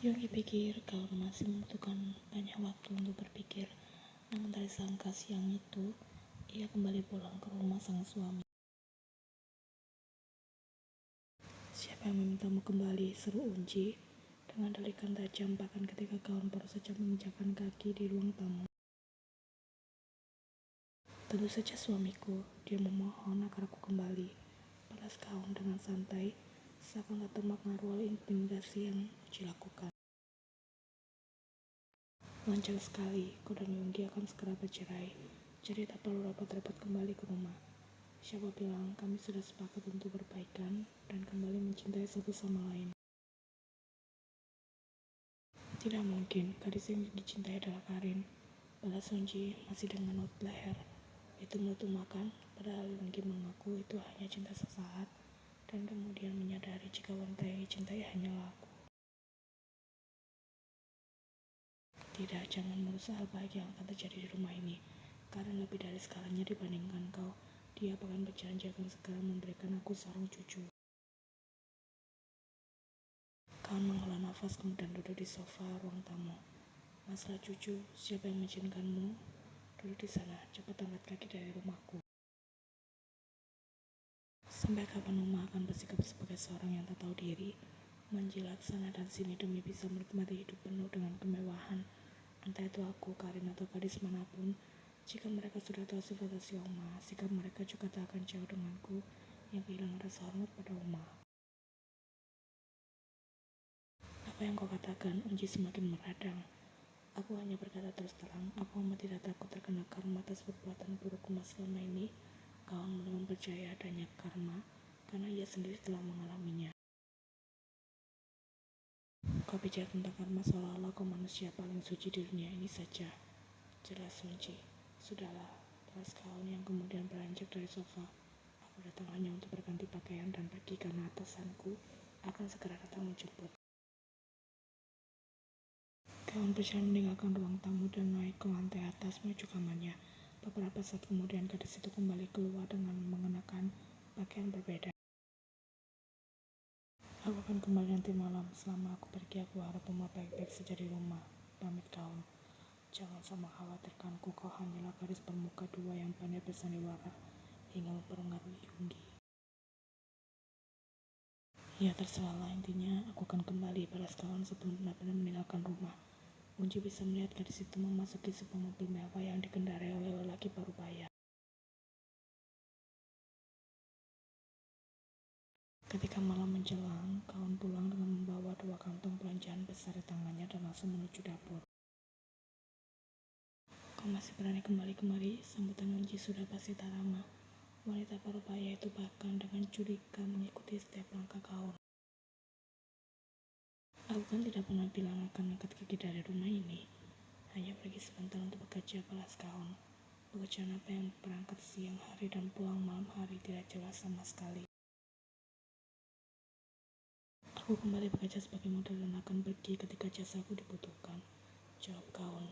Yonggi pikir kalau masih membutuhkan banyak waktu untuk berpikir, namun dari sangka siang itu, ia kembali pulang ke rumah sang suami. "Siapa yang memintamu kembali?" seru Unji dengan dalikan tajam bahkan ketika kawan baru saja menginjakkan kaki di ruang tamu. "Tentu saja suamiku, dia memohon agar aku kembali," balas kawan dengan santai, seakan tak termakna ruang intimidasi yang Unji lakukan. "Lancar sekali, kau dan Yonggi akan segera bercerai, jadi tak perlu repot-repot kembali ke rumah. Siapa bilang kami sudah sepakat untuk berbaikan dan kembali mencintai satu sama lain?" "Tidak mungkin, gadis yang dicintai adalah Karin," balas Unji masih dengan not leher. "Itu menurutmu makan?" Padahal Yonggi mengaku itu hanya cinta sesaat dan kemudian menyadari jika wanita yang dicintai hanyalah aku. "Tidak, jangan merusak hal bahagia yang akan terjadi di rumah ini. Karin lebih dari segalanya dibandingkan kau. Dia bahkan berjanji akan segera memberikan aku seorang cucu." Kawan menghela nafas kemudian duduk di sofa ruang tamu. "Masalah cucu, siapa yang mengizinkanmu? Duduk di sana, cepat angkat kaki dari rumahku. Sampai kapan Uma akan bersikap sebagai seorang yang tak tahu diri, menjilat sana dan sini demi bisa menikmati hidup penuh dengan kemewahan, entah itu aku, Karin atau gadis manapun. Jika mereka sudah tahu sifat asli Uma, sikap mereka juga tak akan jauh denganku yang kehilangan rasa hormat pada Uma." "Apa yang kau katakan?" Unji semakin meradang. "Aku hanya berkata terus terang, aku amat tidak takut terkena karma atas perbuatan buruk Uma selama ini." Kawan belum percaya adanya karma karena ia sendiri telah mengalaminya. "Kau bicara tentang karma seolah-olah kau manusia paling suci di dunia ini saja." "Jelas Unji." "Sudahlah," balas kawan yang kemudian beranjak dari sofa. "Aku datang hanya untuk berganti pakaian dan pergi karena atasanku akan segera datang menjemput." Kawan berjalan meninggalkan ruang tamu dan naik ke lantai atas menuju kamarnya. Beberapa saat kemudian gadis itu kembali keluar dengan mengenakan pakaian berbeda. "Aku akan kembali nanti malam. Selama aku pergi, aku harap Uma baik-baik saja di rumah. Pamit kawan." "Jangan sama khawatirkanku, kau hanyalah gadis bermuka dua yang pandai bersandiwara hingga mempengaruhi Yonggi." "Ya terserahlah, intinya aku akan kembali," balas kawan sebelum benar-benar meninggalkan rumah. Unji bisa melihat gadis itu memasuki sebuah mobil mewah yang dikendarai oleh lelaki parubaya. Ketika malam menjelang, kawan pulang dengan membawa 2 kantong belanjaan besar di tangannya dan langsung menuju dapur. "Kau masih berani kembali kemari?" Sambutan Unji sudah pasti tak ramah. Wanita parubaya itu bahkan dengan curiga mengikuti setiap langkah kawan. "Aku kan tidak pernah bilang akan angkat kaki dari rumah ini. Hanya pergi sebentar untuk bekerja," balas kawan. Pekerjaan apa yang berangkat siang hari dan pulang malam hari tidak jelas sama sekali. "Aku kembali bekerja sebagai model dan akan pergi ketika jasaku dibutuhkan," jawab kawan.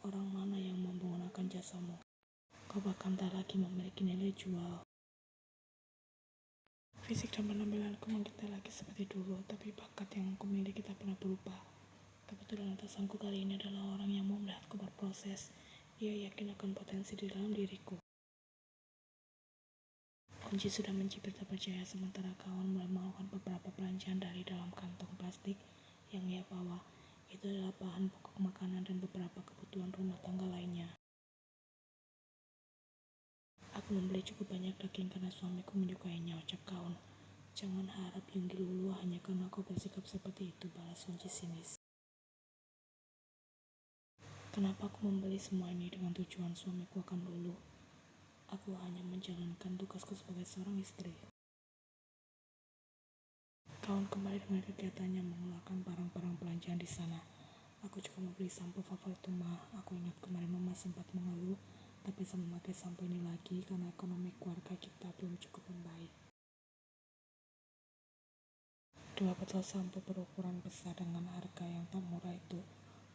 "Orang mana yang mau menggunakan jasamu? Kau bahkan tak lagi memiliki nilai jual. Fisik dan penampilanku mungkin tak lagi seperti dulu, tapi bakat yang aku miliki tak pernah berubah. Kebetulan atasanku kali ini adalah orang yang mau melihatku berproses. Ia yakin akan potensi di dalam diriku." Unji sudah mencibir tak percaya sementara kawan mulai melakukan beberapa belanjaan dari dalam kantong plastik yang ia bawa. Itu adalah bahan pokok makanan dan beberapa kebutuhan rumah tangga lainnya. "Aku membeli cukup banyak daging karena suamiku menyukainya," ucap kawan. "Jangan harap Yonggi luluh hanya karena kau bersikap seperti itu," balas Unji sinis. "Kenapa aku membeli semua ini dengan tujuan suamiku akan luluh? Aku hanya menjalankan tugasku sebagai seorang istri." Kawan kembali dengan kegiatannya mengeluarkan barang-barang belanjaan di sana. "Aku juga membeli sampo favorit Uma. Aku ingat kemarin Uma sempat mengeluh tak bisa memakai sampo ini lagi karena ekonomi keluarga kita belum cukup membaik." 2 botol sampo berukuran besar dengan harga yang tak murah itu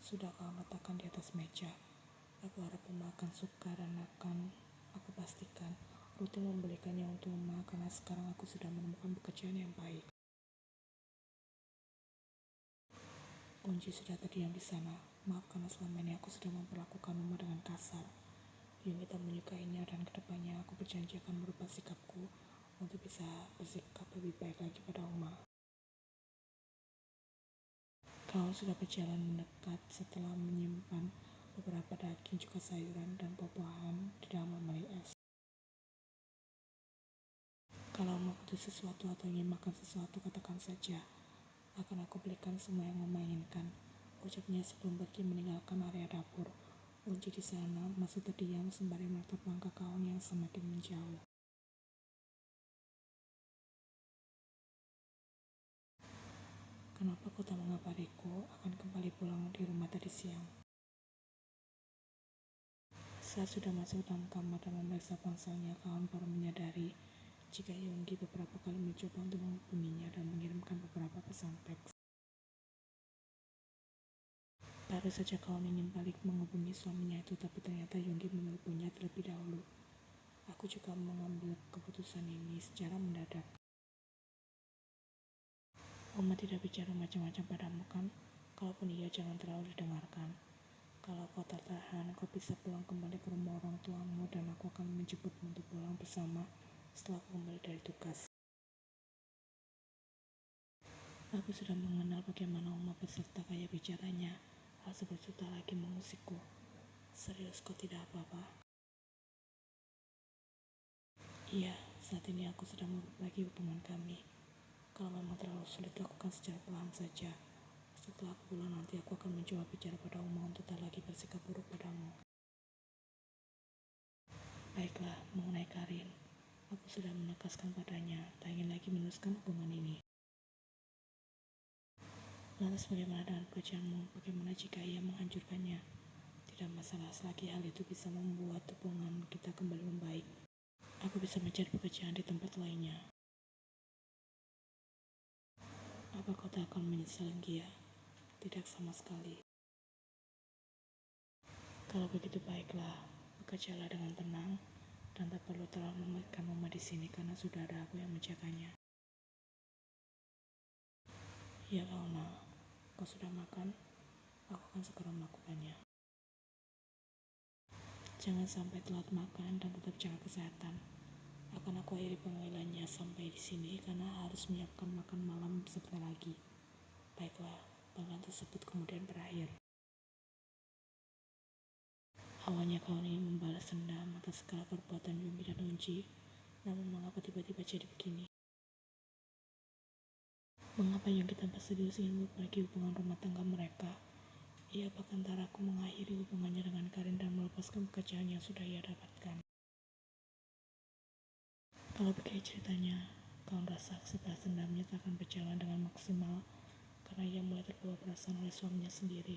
sudah kau letakkan di atas meja. Aku harap Uma akan suka dan akan aku pastikan rutin membelikannya untuk Uma karena sekarang aku sudah menemukan pekerjaan yang baik." Unji sudah terdiam di sana. Maaf karena selama ini aku sudah memperlakukan Uma dengan kasar. Yonggi tak menyukainya dan kedepannya aku berjanji akan merubah sikapku untuk bisa bersikap lebih baik lagi pada Uma. Kau sudah berjalan mendekat setelah menyimpan beberapa daging, juga sayuran dan buah-buahan di dalam lemari es. Kalau mau butuh sesuatu atau ingin makan sesuatu, katakan saja. Akan aku belikan semua yang Uma inginkan, ucapnya sebelum pergi meninggalkan area dapur. Unji di sana masih terdiam sembari menatap langkah kawan yang semakin menjauh. Kenapa kau tak mengabariku akan kembali pulang di rumah tadi siang? Saat sudah masuk dalam kamar dan memeriksa ponselnya, kawan baru menyadari jika Yonggi beberapa kali mencoba untuk menghubunginya dan mengirimkan beberapa pesan teks. Baru saja kawan ingin balik menghubungi suaminya itu, tapi ternyata Yonggi menelponnya terlebih dahulu. Aku juga mengambil keputusan ini secara mendadak. Uma tidak bicara macam-macam padamu kan? Kalaupun iya, jangan terlalu didengarkan. Kalau kau tertahan, kau bisa pulang kembali ke rumah orang tuamu dan aku akan menjemputmu untuk pulang bersama setelah aku kembali dari tugas. Aku sudah mengenal bagaimana Uma beserta gaya bicaranya. Hal seperti itu tak lagi mengusikku. Serius, kau tidak apa-apa? Iya, saat ini aku sedang memperbaiki hubungan kami. Kalau memang terlalu sulit, lakukan secara perlahan saja. Setelah aku pulang nanti, aku akan mencoba bicara pada Uma untuk tak lagi bersikap buruk padamu. Baiklah, mengenai Karin, aku sudah menegaskan padanya, tak ingin lagi meneruskan hubungan ini. Lantas bagaimana dengan pekerjaanmu? Bagaimana jika ia menghancurkannya? Tidak masalah selagi hal itu bisa membuat hubungan kita kembali membaik. Aku bisa mencari pekerjaan di tempat lainnya. Apa kau tak akan menyesal, Gia? Tidak sama sekali. Kalau begitu baiklah, bekerjalah dengan tenang dan tak perlu terlalu memikirkan Uma di sini karena sudah ada aku yang menjaganya. Ya Launa, kau sudah makan? Aku akan segera melakukannya. Jangan sampai telat makan dan tetap jaga kesehatan. Akan aku akhiri panggilannya sampai di sini karena harus menyiapkan makan malam sebentar lagi. Baiklah, panggilan tersebut kemudian berakhir. Awalnya kawan ingin membalas dendam atas segala perbuatan Yumi dan Unji, namun mengapa tiba-tiba jadi begini? Mengapa Yonggi tanpa serius ingin memperbaiki hubungan rumah tangga mereka? Ia bahkan tak ragu mengakhiri hubungannya dengan Karin dan melepaskan pekerjaan yang sudah ia dapatkan. Kalau begini ceritanya, kawan rasa sebalas dendamnya tak akan berjalan dengan maksimal karena ia mulai terbawa perasaan oleh suaminya sendiri.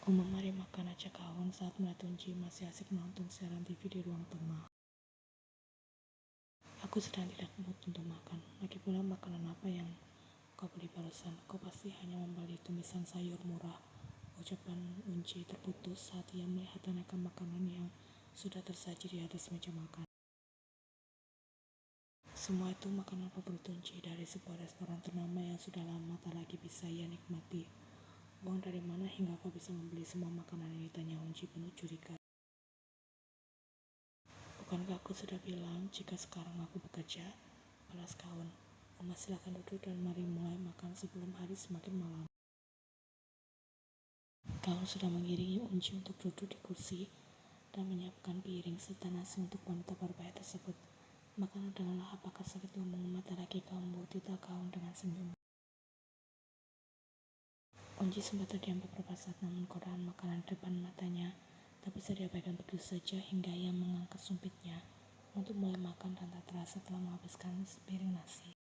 Uma, mari makan aja kawan, saat melihat Unji masih asik menonton siaran TV di ruang tengah. Aku sedang tidak mood untuk makan. Lagi pula makanan apa yang kau beli barusan? Kau pasti hanya membeli tumisan sayur murah. Ucapan Unji terputus saat ia melihat aneka makanan yang sudah tersaji di atas meja makan. Semua itu makanan favorit Unji dari sebuah restoran ternama yang sudah lama tak lagi bisa ia nikmati. Uang dari mana hingga kau bisa membeli semua makanan ini? Tanya Unji penuh curiga. Bukankah aku sudah bilang jika sekarang aku bekerja? Balas kawan. Uma, silakan duduk dan mari mulai makan sebelum hari semakin malam. Kawan sudah mengiringi Unji untuk duduk di kursi dan menyiapkan piring serta nasi untuk wanita berbahaya tersebut. Makan dengan lahap akar sakit ngomong mata lagi kaum tita kaum dengan senyum. Unji sempat terdiam beberapa saat namun kodahan makanan di depan matanya tak bisa diabaikan begitu saja hingga ia mengangkat sumpitnya untuk mulai makan dan tak terasa telah menghabiskan sepiring nasi.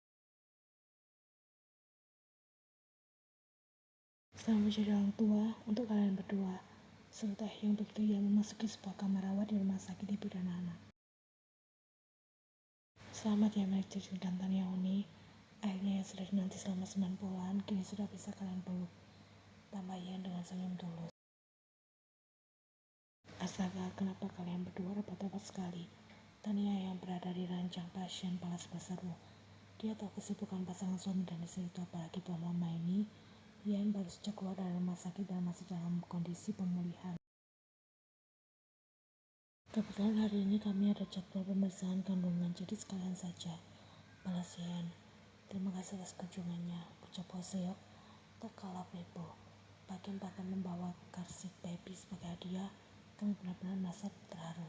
Selamat menjadi orang tua untuk kalian berdua, seru Taehyung begitu ia memasuki sebuah kamar rawat di rumah sakit ibu dan anak. Selamat ya Mary dan Tania Uni, akhirnya yang sudah dinanti selama 9 bulan kini sudah bisa kalian peluk, tambah Ian dengan senyum tulus. Astaga, kenapa kalian berdua rapat-rapat sekali? Tania yang berada di ranjang pasien balas berseru. Dia tahu kesibukan pasangan suami dan istri itu, apalagi tuan lama ini. Ian baru saja keluar dari rumah sakit dan masih dalam kondisi pemulihan. Kebetulan hari ini kami ada jadwal pemeriksaan kandungan, jadi sekalian saja, balas Ian. Terima kasih atas kunjungannya, ucap Hoseok tak kalah heboh. Bahkan membawa car seat baby sebagai hadiah. Kami benar-benar merasa terharu.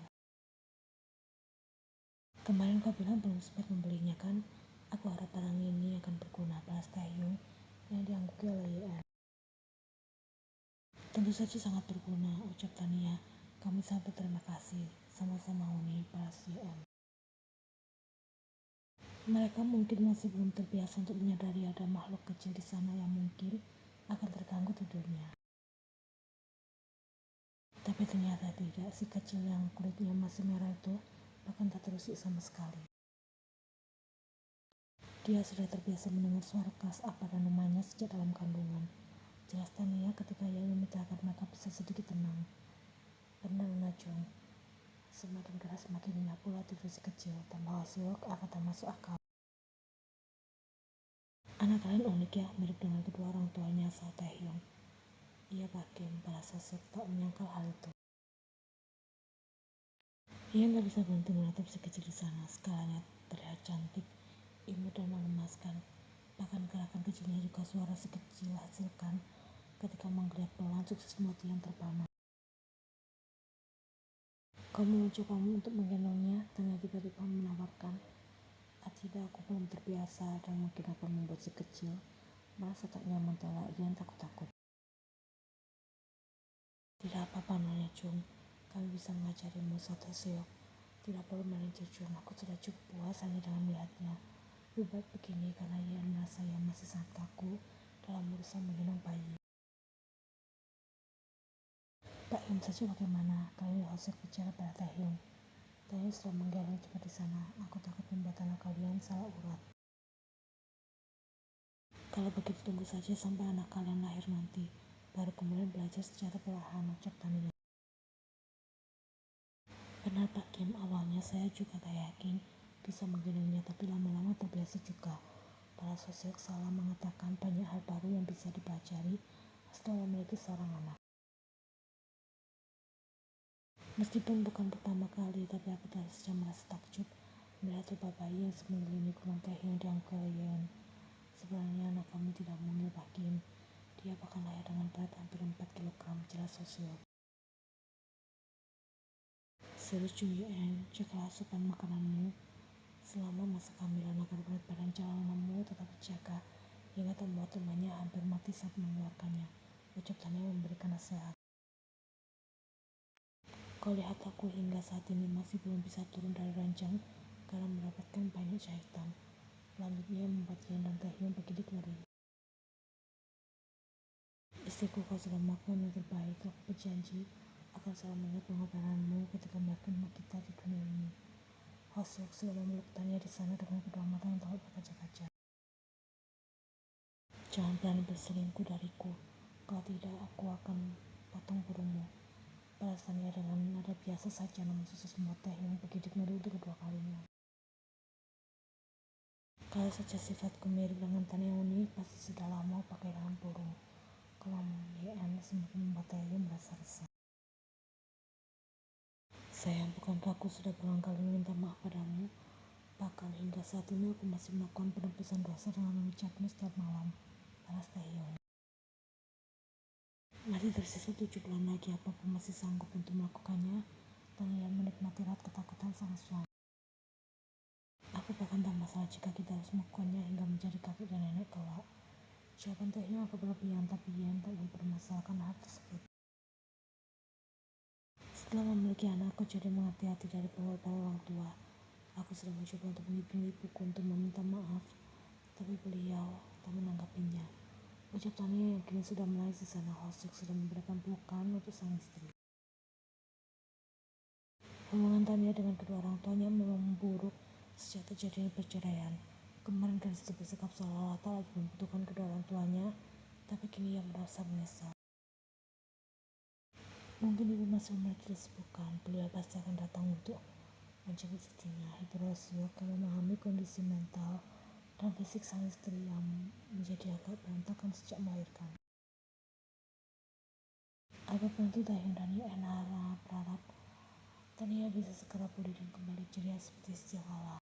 Kemarin kau bilang belum sempat membelinya kan? Aku harap barang ini akan berguna, balas Taehyung yang dianggupi oleh Yeon. Tentu saja sangat berguna, ucap Tania. Kami sangat berterima kasih. Sama-sama Uni, balas Yeon. Mereka mungkin masih belum terbiasa untuk menyadari ada makhluk kecil di sana yang mungkin akan terganggu tidurnya. Tapi ternyata tidak, si kecil yang kulitnya masih merah itu bahkan tak terusik sama sekali. Dia sudah terbiasa mendengar suara keras apa dan namanya sejak dalam kandungan. Jelas Tania ketika ia meminta agar mereka bisa sedikit tenang. Benar Najung, semakin keras semakin nyenyak pula tidur si kecil. Tambah Hoseok akan tak masuk akal. Anak kalian unik ya, mirip dengan kedua orang tuanya, asal Taehyung. Iya Bakim, balas Hoseok tak menyangkal hal itu. Ia nggak bisa berhenti menatap si kecil di sana. Skalanya terlihat cantik, imut dan mengemaskan. Bahkan gerakan kecilnya juga suara si kecil hasilkan ketika menggeliat pelan sukses moti yang terpana. Kamu mencoba untuk menggendongnya, Tania tiba-tiba menawarkan. Tidak, aku belum terbiasa dan mungkin akan membuat si kecil merasa tak nyaman telah Ian takut-takut. Tidak apa-apa Nyonya Chung, kami bisa mengajarimu satu Seok. Tidak perlu manajer Chung, aku sudah cukup puas hanya dengan melihatnya. Lebih baik begini karena Ian merasa ia masih sangat kaku dalam urusan menggendong bayi. Pak Hyun saja bagaimana? Kali Hoseok bicara pada Taehyung. Taehyung sudah menggeleng cepat di sana. Aku takut membuat anak kalian salah urat. Kalau begitu tunggu saja sampai anak kalian lahir nanti. Baru kemudian belajar secara perlahan, ucap Tania. Benar Pak Kim, awalnya saya juga tak yakin bisa menggendongnya, tapi lama-lama terbiasa juga. Para sosial salah mengatakan banyak hal baru yang bisa dipelajari setelah memiliki seorang anak. Meskipun bukan pertama kali, tapi aku telah saja merasa takjub melihat rubah bayi yang semengelilingi gunung Taehyung dan Yeon. Sebenarnya anak kami tidak mungil Pak Kim. Dia bahkan lahir dengan berat hampir 4 kg, jelas sosial. Serius Chung Yeon, jagalah asupan makananmu. Selama masa kehamilan agar berat badan calonmu tetap terjaga hingga tak membuat temannya hampir mati saat mengeluarkannya, ucap Tania memberikan nasihat. Kau lihat aku hingga saat ini masih belum bisa turun dari ranjang karena mendapatkan banyak jahitan. Lanjutnya membuat Ian dan Taehyung bergidik ngeri. Istriku, kau sudah melakukan yang terbaik. Aku berjanji akan selalu mengingat pengorbananmu ketika melakukan kita di dunia ini. Hoseok sudah memeluk Tania di sana dengan kedua mata yang tak berkaca-kaca. Jangan berani berselingkuh dariku. Kalau tidak, aku akan potong burungmu. Balasannya dengan nada biasa saja, namun susu semua Taehyung bergidik ngeri untuk kedua kalinya. Kalau saja sifatku mirip dengan Tania unik, pasti sudah lama pakai dengan burung. Kalau Yeon semakin membuat Taehyung merasa resah. Sayang, bukankah aku sudah berulang kali meminta maaf padamu? Bahkan hingga saat ini aku masih melakukan penebusan dosa dengan mengucapnya setiap malam, balas Taehyung. Masih tersisa 7 bulan lagi, apapun masih sanggup untuk melakukannya. Tania menikmati rat ketakutan sang suami. Aku bahkan tak masalah jika kita harus melakukannya hingga menjadi kakek dan nenek kelak. Jawaban Taehyung agak berlebihan, tapi Ian tak mempermasalahkan hal tersebut. Setelah memiliki anak, aku jadi menghati-hati dari pengorbanan orang tua. Aku sudah mencoba untuk menghubungi ibuku untuk meminta maaf, tapi beliau tak menanggapinya. Ucap Tania yang kini sudah mulai di sana. Hoseok sudah memberikan pelukan untuk sang istri. Hubungan Tania dengan kedua orang tuanya memang memburuk sejak terjadinya perceraian. Kemarin gadis itu bersikap seolah-olah tak lagi membutuhkan kedua orang tuanya, tapi kini ia merasa menyesal. Mungkin ibu masih memiliki kesibukan, beliau pasti akan datang untuk menjemput cucunya. Hibur Hoseok yang memahami kondisi mental dan fisik sang istri yang menjadi agak berantakan sejak melahirkan. Apapun itu, Taehyung dan Eunhara berharap Tania bisa segera pulih dan kembali ceria seperti sedia kala.